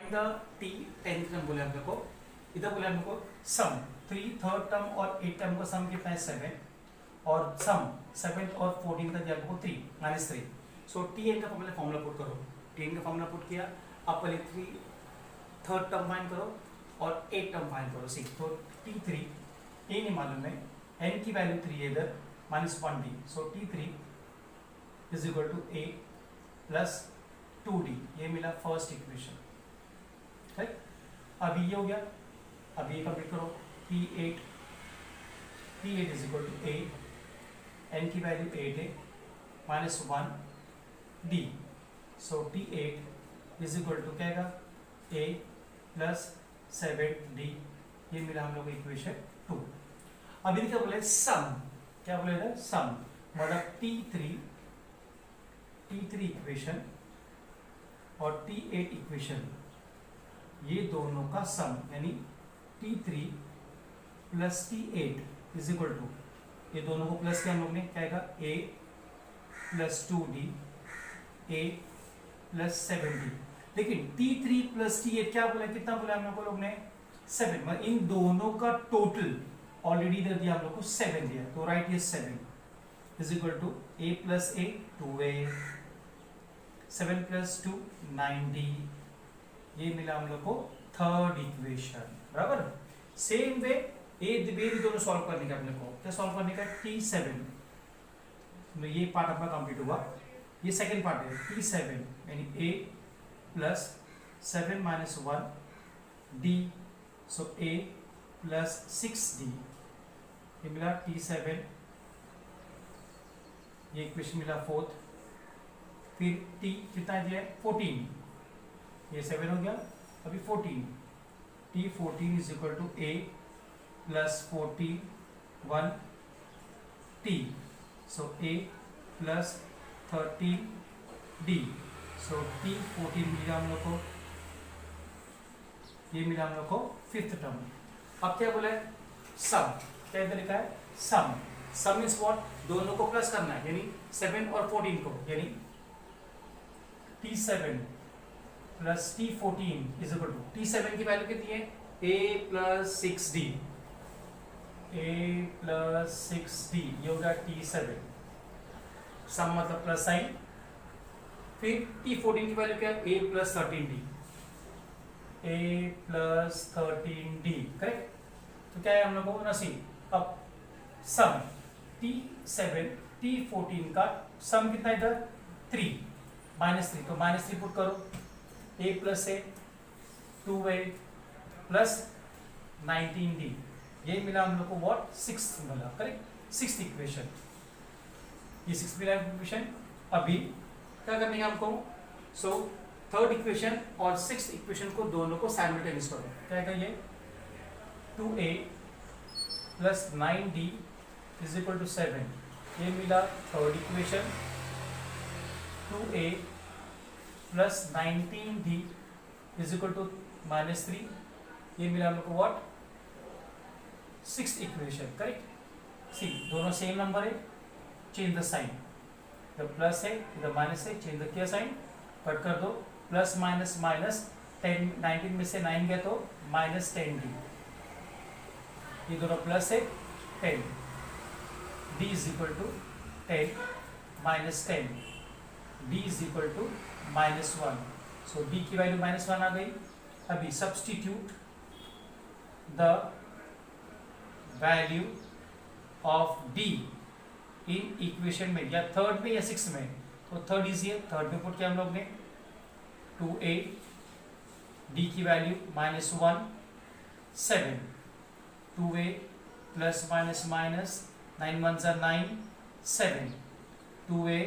इधर T 10th term बोले हम लोग को, इधर बोले हम लोग को सम 3 थर्ड टर्म और 8 टर्म का सम कितना है 7 और सम 7 और 14 का दिया आपको 3 -3। सो टी एन का फॉर्मूला पुट करो, टी एन का फॉर्मूला पुट किया, आप पहले 3 थर्ड टर्म फाइंड करो और 8 टर्म फाइंड करो। सी तो T3 ए नहीं मालूम है, n की वैल्यू 3 है इधर -1d, so T3 is equal to a plus 2d, ये मिला फर्स्ट इक्वेशन। राइट, अब ये हो गया, अब ये कंप्लीट करो, P8 is equal to a, n की वैल्यू 8 है -1d, so T8 is equal to क्या आएगा a प्लस 7d, ये मिला हम लोग इक्वेशन 2। अभी क्या बोले सम, क्या बोले इधर सम, मतलब T3 इक्वेशन और T8 इक्वेशन, ये दोनों का सम यानी T3 plus T8 is equal to, ये दोनों को प्लस किया हम लोग ने, क्या आएगा a plus 2d, a plus 7d। लेकिन T3 प्लस T8 क्या बोला, कितना बोला हम लोग ने 7, मतलब इन दोनों का टोटल ऑलरेडी इधर दिया हम लोग को 7 दिया, तो राइट ये 7 is equal to a plus a 2a, 7 plus 2 9d, ये मिला हम लोग को थर्ड इक्वेशन। बराबर, सेम वे ए भी दोनों सॉल्व करने का अपने को, क्या सॉल्व करने का T7, तो ये पार्ट अपना कंप्लीट हुआ। ये सेकंड पार्ट है T7 यानी a plus 7 minus 1d, so a plus 6d, ये मिला T7, ये इक्वेशन मिला फोर्थ। फिर t कितना दिया है 14, ये 7 हो गया, अभी 14, T14 is equal to a plus 1t, so a plus 13d, so T14 मिला हम लोग को, ये मिला हम लोग को फिफ्थ टर्म। अब क्या बोला है सम, क्या इधर लिखा है सम, सम मींस व्हाट, दोनों को प्लस करना है, यानी 7 और 14 को, यानी T7 plus T14 is equal to, T7 की वैल्यू कितनी है a plus 6d, a plus 6d, ये होगा T7, सम मतलब प्लस साइन। फिर T14 की वैल्यू क्या है a plus 13d, a plus 13d, correct. तो क्या है हम लोग को नसी, अब सम T7 T14 का सम कितना है इधर 3 -3, तो -3 पुट करो, a plus a 2a plus 19d, ये मिला हम लोग को व्हाट 6 मिला, करेक्ट, 6th इक्वेशन, ये 6 मिला इक्वेशन। अभी क्या करने का हमको, सो थर्ड इक्वेशन और 6th इक्वेशन को दोनों को साइमल्टेनियस करो, क्या है ये 2a plus 9d is equal to 7, ये मिला third equation. 2a plus 19d is equal to -3, ये मिला हम लोग को what 6th equation, correct. See दोनों सेम नंबर है, चेंज द साइन, इधर प्लस है इधर माइनस है, चेंज द क्या साइन, कट कर दो, प्लस माइनस माइनस 10, 19 में से 9 गया तो -10d, ये दोनों प्लस है 10, d is equal to 10 minus 10, d is equal to -1, so d की वैल्यू -1 आ गई। अभी substitute the value of d in equation में, या थर्ड में या 6 में, तो थर्ड इजी है, थर्ड में पुट किया हम लोग ने 2a, d की value -1 7, 2a plus minus minus 9 1 9 7, 2a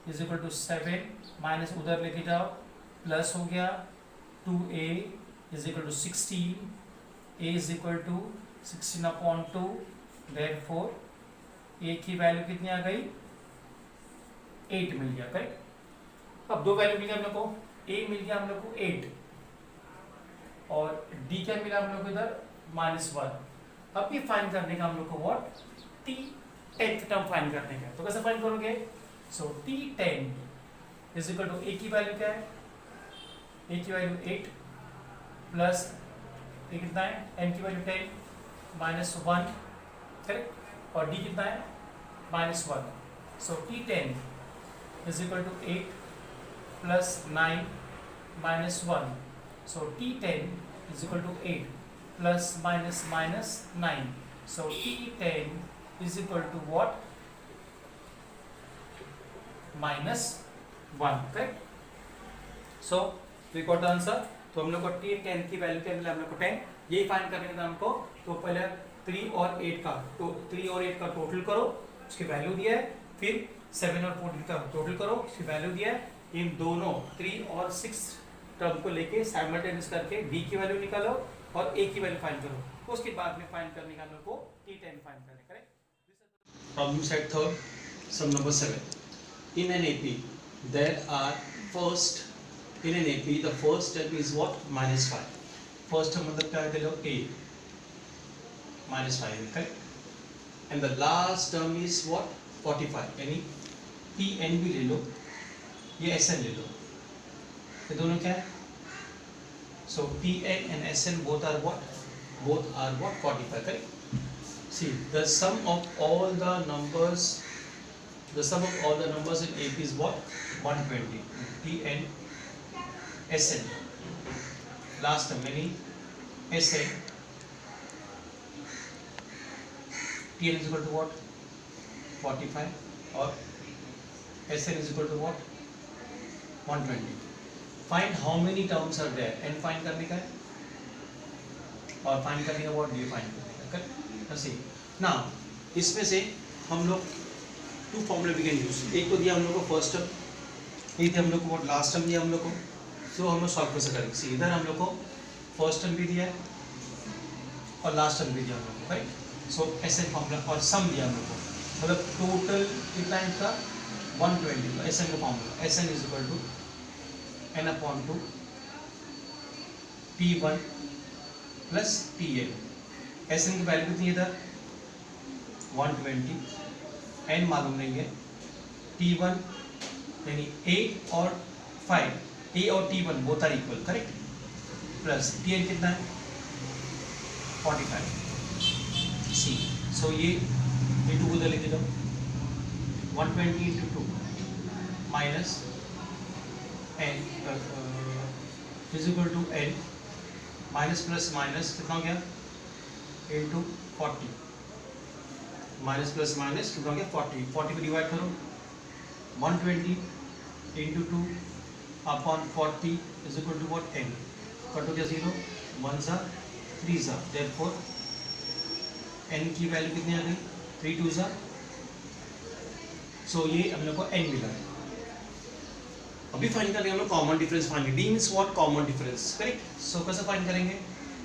is equal to 7 minus उधर लेके जाओ प्लस हो गया, 2a is equal to 16, a is equal to 16/2, therefore a की वैल्यू कितनी आ गई 8 मिल गया, करेक्ट। अब दो वैल्यू मिल गया हम लोग को, a मिल गया हम लोग को 8 और d क्या मिला हम लोग को इधर -1। अब ये फाइंड करने का हम लोग को व्हाट T10th टर्म फाइंड करने का, तो कैसे फाइंड करोगे, so T10 is equal to a की वैल्यू क्या है, a की वैल्यू 8 प्लस ये कितना है, n की वैल्यू 10 माइनस 1, करेक्ट, और d कितना है minus 1. So t10 is equal to 8 plus 9 minus 1. So t10 is equal to 8 plus minus minus 9. So t10 is equal to what? Minus 1, correct? So we got the answer. तो हम लोग को t10 की value क्या मिला, हम लोग को 10. यही फाइंड करने का हमको. तो पहले 3 और 8 का टोटल करो, उसकी वैल्यू दिया है. फिर 7 और 14 का टोटल करो, उसकी वैल्यू दिया है. इन दोनों 3 और 6 टर्म को लेके साइमल्टेनियस करके d की वैल्यू निकालो और a की वैल्यू फाइंड करो. उसके बाद में फाइंड करने का हम लोग को t10 फाइंड करने, correct. Problem set third, sum number 7. In an AP there are in an AP the first term is what? -5. First term मतलब क्या है, लो a -5, correct. And the last term is what? 45. यानी pn भी ले लो, ये sn ले लो, ये दोनों क्या है. So Pn and Sn both are what? 45, correct? See, the sum of all the numbers in AP is what? 120. Pn, Sn. Last term, meaning Sn. Pn is equal to what? 45. Or Sn is equal to what? 120. Find how many terms are there and find करने का है, और find करने का what do you find करने का, correct? See now इसमें से हम लोग 2 फॉर्मूला we can use. एक तो दिया हम लोग को फर्स्ट टर्म, एक दिया हम लोग को लास्ट टर्म दिया हम लोग को. तो हम लोग सॉल्व कैसे करेंगे. सी इधर हम लोग को फर्स्ट टर्म भी दिया है और लास्ट टर्म भी दिया हम लोग को, राइट. सो एसएन फॉर्मूला और सम दिया हम लोग को, मतलब टोटल कितना है इसका 120. एसएन का formula Sn is equal to n upon 2 p1 plus pn. Sn की वैल्यू कितनी है इधर 120, n मालूम नहीं है. t1 यानी a और 5, a और t1 both are equal, correct. Plus tn कितना है 45. सी सो ये 2 उधर लेके जाओ, 120 into 2 minus n is equal to n minus plus minus कितना हो गया इंटू 40. माइनस प्लस माइनस कितना हो गया 40. 40 को डिवाइड करो, 120 into 2 upon 40 is equal to what n. Cut हो गया 0, 1 सा 3 सा, देयरफॉर n की वैल्यू कितनी आ गई 3 2 सा. सो ये हम लोग को n मिला है. अभी फाइंड करेंगे हम लोग common difference. Find D means what? Common difference, correct. So कैसे फाइंड करेंगे,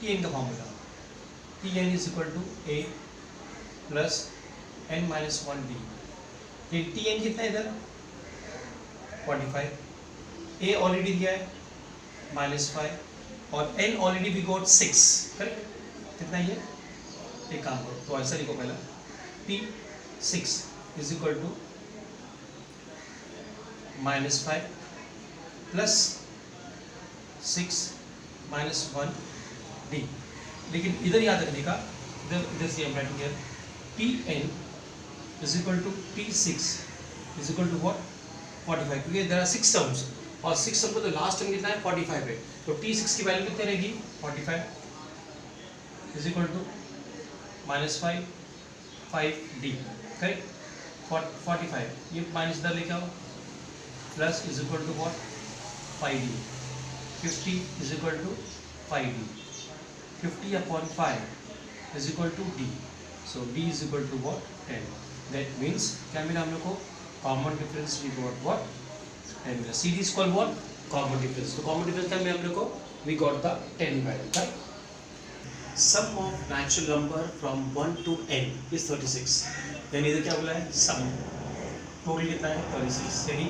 टी एन का formula T N is equal to A plus N minus 1 D. ये टी एन कितना है इधर 45, ए ऑलरेडी दिया है -5 और n already we got 6, correct. कितना ये एक काम करो तो ऐसा लिखो पहला P6 is equal to -5 plus 6 minus 1 d. लेकिन इधर याद रखने का, इधर से हम writing here Pn is equal to P6 is equal to what 45, क्योंकि देयर आर 6 टर्म्स और 6 टर्म को तो लास्ट टर्म कितना है 45 है. तो T6 की वैल्यू कितनी रहेगी 45 is equal to -5 5d, correct. 45 ये माइनस इधर लेके आओ, plus is equal to what 5d. 50 is equal to 5d. 50 upon 5 is equal to d. So d is equal to what 10. That means क्या मिला हम लोग को common difference we got what 10 मिला. See D is called what common difference. तो common difference क्या मिला हम लोग को we got the 10 value, right. Sum of natural number from 1 to n is 36. यानी इधर क्या बोला है सम, टोटल कितना है 36. यानी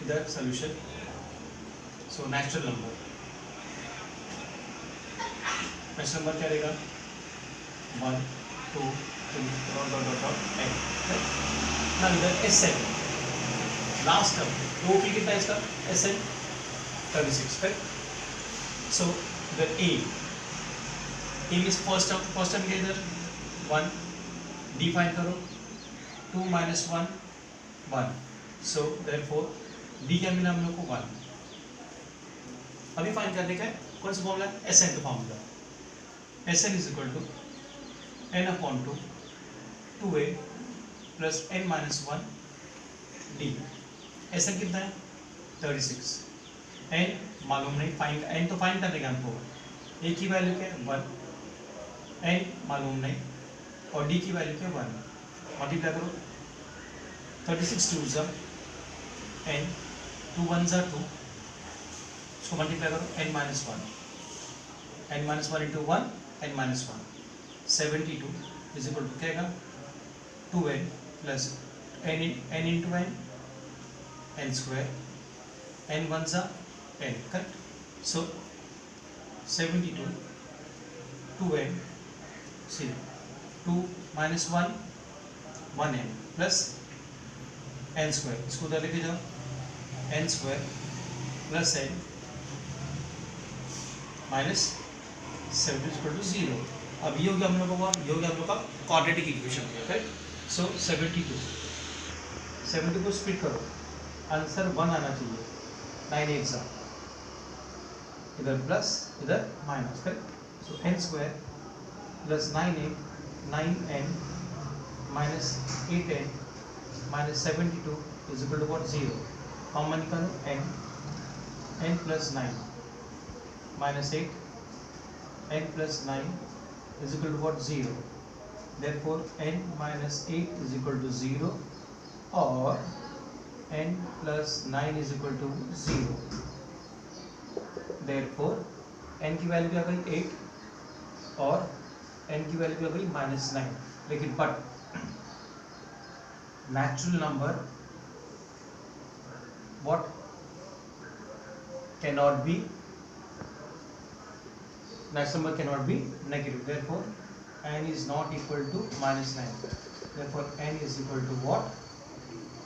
इधर सॉल्यूशन. सो नेचुरल नंबर क्या रहेगा 1 2 3 n. ना इधर Sn लास्ट टर्म टोटल कितना है इसका Sn 36, करेक्ट. सो इधर a मीन्स फर्स्ट टर्म के इधर 1, d फाइंड करो 2 minus 1 1, so therefore d क्या मिला हम लोग को 1। अभी फाइंड करने का है कौन सा फॉर्मूला है, Sn का formula, Sn is equal to n upon 2 2a plus n minus 1 d। Sn कितना है 36, n मालूम नहीं, फाइंड n तो फाइंड करने का हमको, a की वैल्यू क्या है 1, n मालूम नहीं और d की वैल्यू क्या है 1। मल्टीप्लाई करो 36 2 ज़ा n, 2 1 ज़ा 2, इसको मल्टीप्लाई करो n minus 1 into 1 n minus 1, 72 is equal to क्या आएगा 2n plus n into n square, n 1 ज़ा n, correct. So 72 2n C 2 minus 1 1n plus n square, इसको उधर लेके जाओ n square plus n minus 7 equal to 0। अब ये हो गया हम लोगों का, ये हो गया हम लोग का क्वाड्रेटिक इक्वेशन हो गया, करेक्ट। सो 72 को स्प्लिट करो, आंसर 1 आना चाहिए, 9 8 ज़ा, इधर प्लस इधर minus, correct. So n square plus 9n minus 8n minus 72 is equal to what 0। Common निकालो n plus 9 minus 8 n plus 9 is equal to what 0। Therefore n minus 8 is equal to 0 और n plus 9 is equal to 0। Therefore n की value क्या गई 8 और n की value क्या गई minus 9। लेकिन but natural number what cannot be, natural number cannot be negative, therefore n is not equal to minus 9, therefore n is equal to what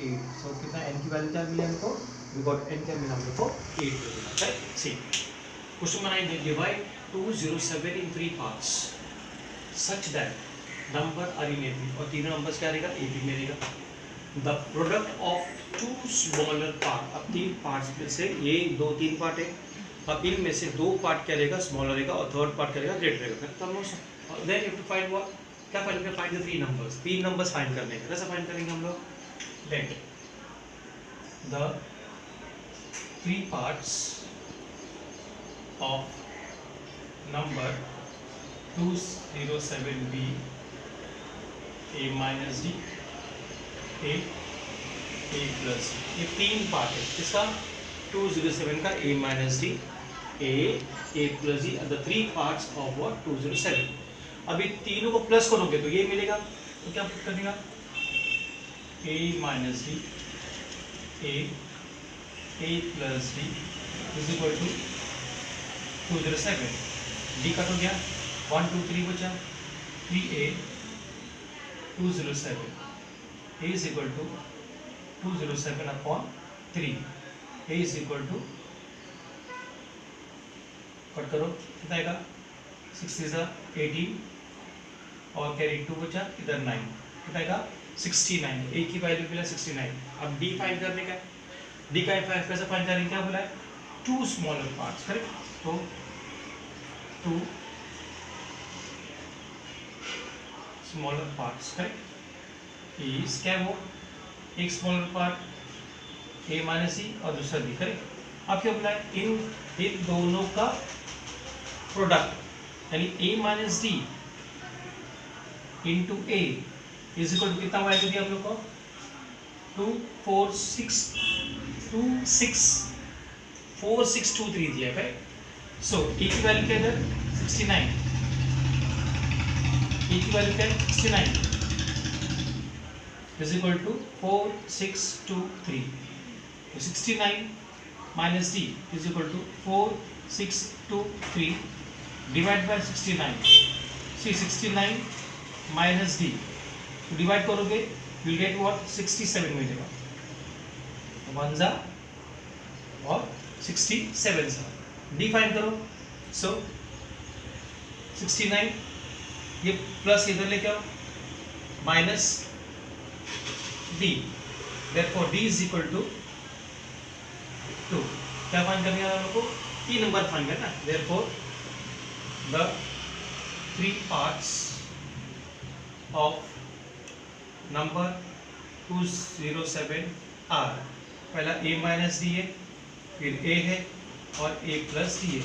8। so कितना n की वैल्यू क्या मिली हमको, we got n क्या मिला हमको 8 मिला, right. सी question बनाएंगे, divide 207 in 3 parts such that number are in AP, और तीनों नंबर्स क्या रहेगा AP में रहेगा। The product of 2 smaller part, अब 3 पार्ट्स में से ये 2 3 पार्ट है, अब इनमें से 2 पार्ट क्या रहेगा स्मॉलर रहेगा और थर्ड पार्ट क्या रहेगा ग्रेटर रहेगा। तो हम then you have to find what, क्या फाइंड करेंगे, find the 3 numbers, 3 numbers find करने का। कैसे फाइंड करेंगे हम लोग, let the 3 parts of number 207 be a minus D a plus, ये 3 पार्ट है इसका 207 का a minus D a plus D, the 3 parts of what 207। अभी तीनों को प्लस करोगे तो ये मिलेगा, तो क्या पुट करेगा a minus D a plus D is equal to 207, D cut हो गया 1 2 3 बचा 3a 207 a is equal to 207 upon 3, a is equal to cut करो कितना आएगा 6 is 18 और कैरी 2 बचा इधर 9, कितना आएगा 69, a की वैल्यू मिला 69। अब d फाइंड करने का, d का कैसे फाइंड करेंगे, क्या बोला है 2 स्मॉलर पार्ट्स, करेक्ट। तो 2 स्मॉलर पार्ट्स, करेक्ट, इज क्या वो एक स्मॉलर पार्ट a माइनस सी और दूसरा b, करेक्ट। अब क्या बोला है इन दोनों का प्रोडक्ट यानी a minus D into a is equal to कितना वैल्यू दिया हम लोग को 4623 दिया है। सो a की वैल्यू क्या है 69, a की वैल्यू क्या है 69 is equal to 4623, 69 minus D is equal to 4623 divide by 69। See 69 minus D divide करोगे विल गेट व्हाट 67 मिलेगा, 1 जा और 67 जा। डी फाइंड करो सो 69 ये प्लस इधर लेके आओ minus d, therefore d is equal to 2. क्या फाइंड करने वाला हम लोग को? तीन नंबर फाइंड करना. therefore the three parts of number 207 are पहला a माइनस डी है, फिर a है और a प्लस डी है.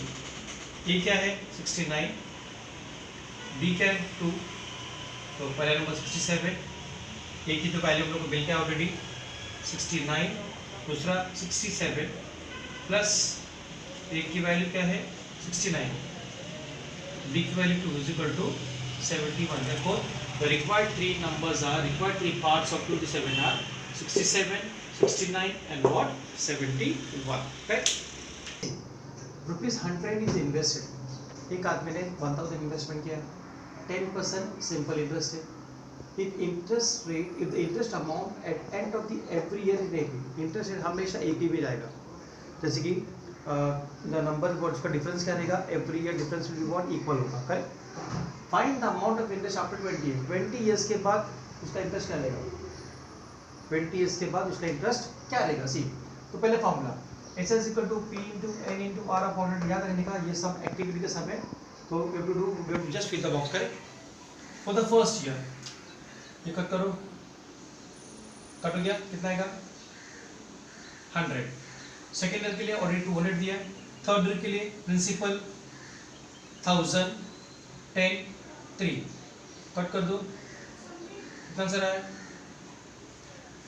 a क्या है 69, d क्या है 2, तो पहला नंबर 67, a की तो वैल्यू हम लोग को मिल गया ऑलरेडी 69, दूसरा 67 प्लस a की वैल्यू क्या है 69, d की value 2 is equal to 71. Therefore the required three parts of 27 are 67, 69 and what 71. Okay, rupees 100 is invested. एक आदमी ने 1000 इन्वेस्टमेंट किया, 10% सिंपल इंटरेस्ट है. if the interest amount at end of the every year is AP, interest rate हमेशा AP पे जाएगा. जैसे कि द नंबर व्हाट उसका डिफरेंस क्या रहेगा, every year difference will be what equal होगा. Correct. Find the amount of interest after 20 years के बाद उसका इंटरेस्ट क्या रहेगा, 20 ईयर्स के बाद उसका इंटरेस्ट क्या रहेगा. सी तो पहले formula H is equal to P into N into R upon 100. याद रखने का ये सब एक्टिविटी का सब है, तो we have to do just fill the box. Correct. For the first year ये कट करो, कट हो गया, कितना आएगा 100. सेकेंड ईयर के लिए ऑलरेडी 200 दिया है. थर्ड ईयर के लिए प्रिंसिपल 1000, 10, 3 कट कर दो, कितना आंसर आया.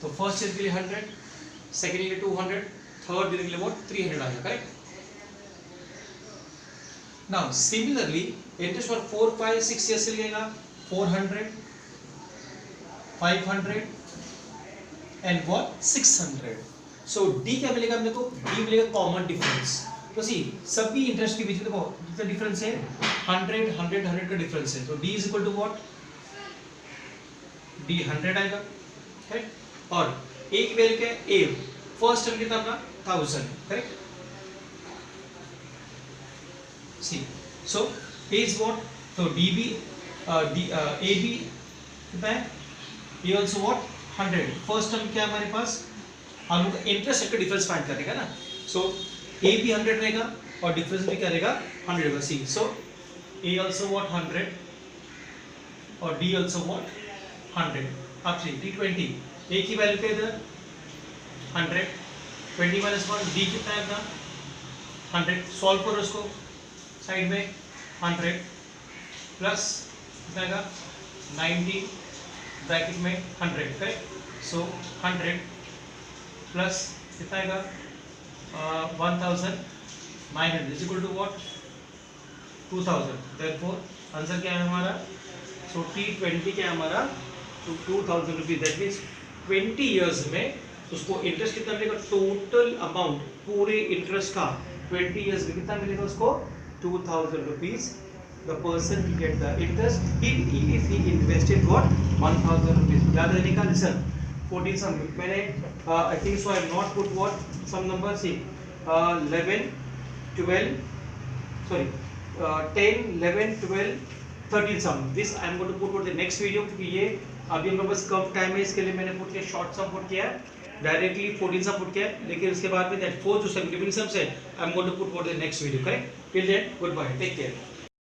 तो फर्स्ट ईयर के लिए 100, सेकेंड ईयर 200, थर्ड ईयर के लिए वो 300 आएगा. Correct. Now similarly interest for 4, 5, 6 year से लिएगा 400, 500 एंड व्हाट 600. सो डी क्या मिलेगा हमने को, डी मिलेगा कॉमन डिफरेंस. तो सी सभी इंटरेस्ट के बीच में देखो कितना डिफरेंस है, 100, 100, 100 का डिफरेंस है. तो D is equal to what, D 100 आएगा. करेक्ट. और ए की वैल्यू क्या है, ए फर्स्ट टर्म कितना अपना 1000. Correct. See so A is what, तो डी बी ए बी कितना है, A also what 100. First term क्या हमारे पास, हम लोग इंटरेस्ट रेट का डिफरेंस फाइंड करेगा ना. सो ए भी 100 रहेगा और डिफरेंस भी क्या रहेगा 100 रहेगा. सी सो ए आल्सो व्हाट 100 और डी आल्सो व्हाट 100. अब सी डी 20, ए की वैल्यू क्या है इधर 100, 20 माइनस 1, डी कितना है अपना 100. सॉल्व करो उसको साइड में 100 प्लस कितना आएगा 90 ब्रैकेट में 100. करेक्ट. सो 100 प्लस कितना आएगा 1900 is equal to what 2000. Therefore answer क्या है हमारा, सो T20 क्या है हमारा, तो 2000 रुपीज. दैट मीन्स 20 इयर्स में उसको इंटरेस्ट कितना मिलेगा, टोटल अमाउंट पूरे इंटरेस्ट का 20 इयर्स में कितना मिलेगा उसको 2000 rupees. The person will get the interest if he invested what 1000 rupees. याद रहने का. listen 14 सम मैंने I think so I have not put what some number. see 11 12 sorry 10 11 12 13 sum. this I am going to put for the next video क्योंकि ये अभी हम लोग बस कम टाइम है, इसके लिए मैंने पुट किया शॉर्ट सम पुट किया है, डायरेक्टली 14 सम पुट किया है. लेकिन उसके बाद में दैट 4 जो सम रिमेनिंग सम्स है I am going to put for the next video. Correct. till then goodbye, take care.